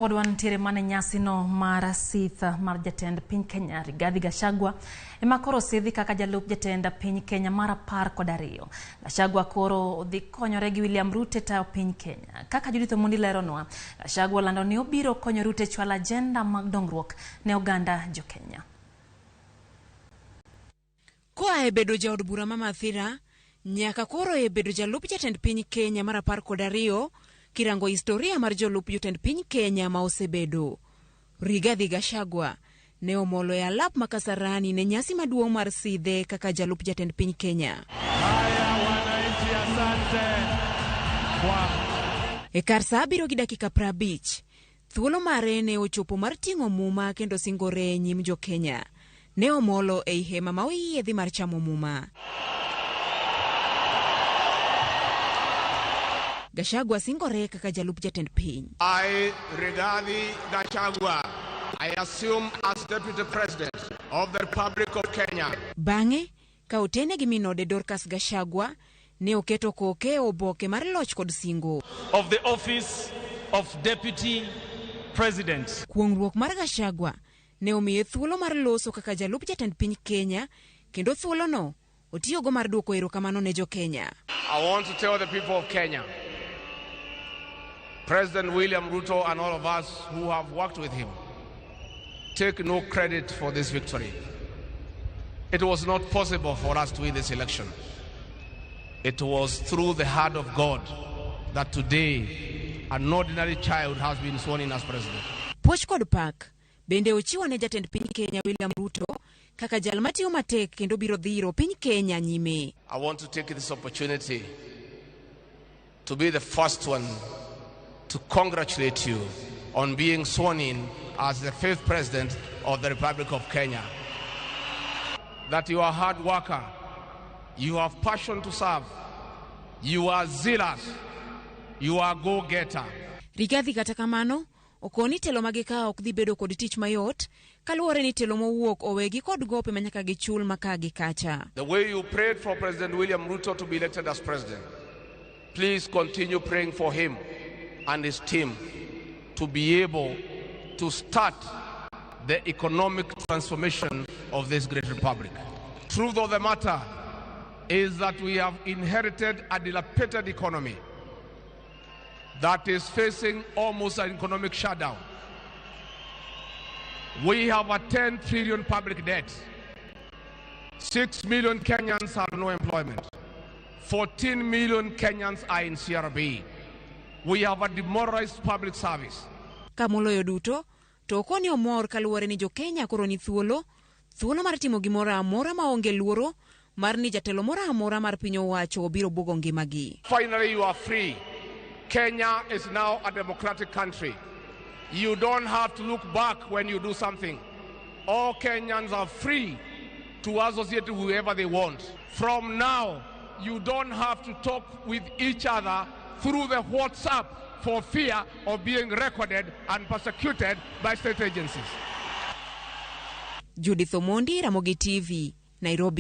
Wadwan tire mane nyasi no mar sitha mar jatend piny Kenya Rigathi Gachagua ema koro sidhi kaka jalup jatend piny Kenya mar 12. Gachagua koro odhi konyore gi William Ruto ta piny Kenya. Kaka Judith Omondi leronwa, Gachagua lando ni obiro konyo Ruto chwala agenda mag dongruok ne oganda jo Kenya. Koa e bedo jaod bura ma Mathira nyaka koro e bedo jalup jatend piny Kenya mar 12 kirango historia mar jolup jotend piny Kenya ma osebedo. Rigathi Gachagua ne omolo e alap makasarani ne nyasi maduong' mar sidhe kaka jalup jatend piny Kenya. Wananchi asante. E kar saa 7:50, thuolo mare ne ochopo mar ting'o Muma kendo singore nyim jo Kenya. Ne omolo e hema ma oyiedhi mar chamo Muma. Gachagua singore kaka jalup jatend piny. I, Rigathi Gachagua, I assume as Deputy President of the Republic of Kenya. Bang'e, ka otene gi minode Dorcas Gachagua, ne oketo koke oboke mar loch kod singo. Of the office of Deputy President. Kuong'ruok mar Gachagua ne omiye thuolo mar loso kaka jalup jatend piny Kenya, kendo thuolo no otiyogo mar duoko erokamano ne jo Kenya. I want to tell the people of Kenya, President William Ruto and all of us who have worked with him, take no credit for this victory. It was not possible for us to win this election. It was through the hand of God that today an ordinary child has been sworn in as president. Puoch kod pak bende ochiwo ne jatend piny Kenya William Ruto kaka jal matiyo matek kendo biro dhiro piny Kenya nyime. I want to take this opportunity to be the first one to congratulate you on being sworn in as the 5th president of the Republic of Kenya. That you are a hard worker, you have passion to serve, you are zealous, you are go-getter. Rigathi kata kamano, okoni telo magika ok dhi bedo kod tich mayot, kaluwore ni telo mowuok owegi kod gope manyaka gichul maka gi kacha. The way you prayed for President William Ruto to be elected as president, please continue praying for him and his team to be able to start the economic transformation of this great republic. Truth of the matter is that we have inherited a dilapidated economy that is facing almost an economic shutdown. We have a 10 trillion public debt. 6 million Kenyans have no employment. 14 million Kenyans are in CRB. We have a demoralized public service. Kamoloyo duto, to okoni omor kaluwore ni jo Kenya koro ni thuolo mar timo gimoro amora maonge luoro mar ni jatelo moro amora mar piny owacho biro bugo ngimagi. Finally, you are free. Kenya is now a democratic country. You don't have to look back when you do something. All Kenyans are free to associate with whoever they want. From now, you don't have to talk with each other through the WhatsApp for fear of being recorded and persecuted by state agencies. Judith Omondi, Ramogi TV, Nairobi.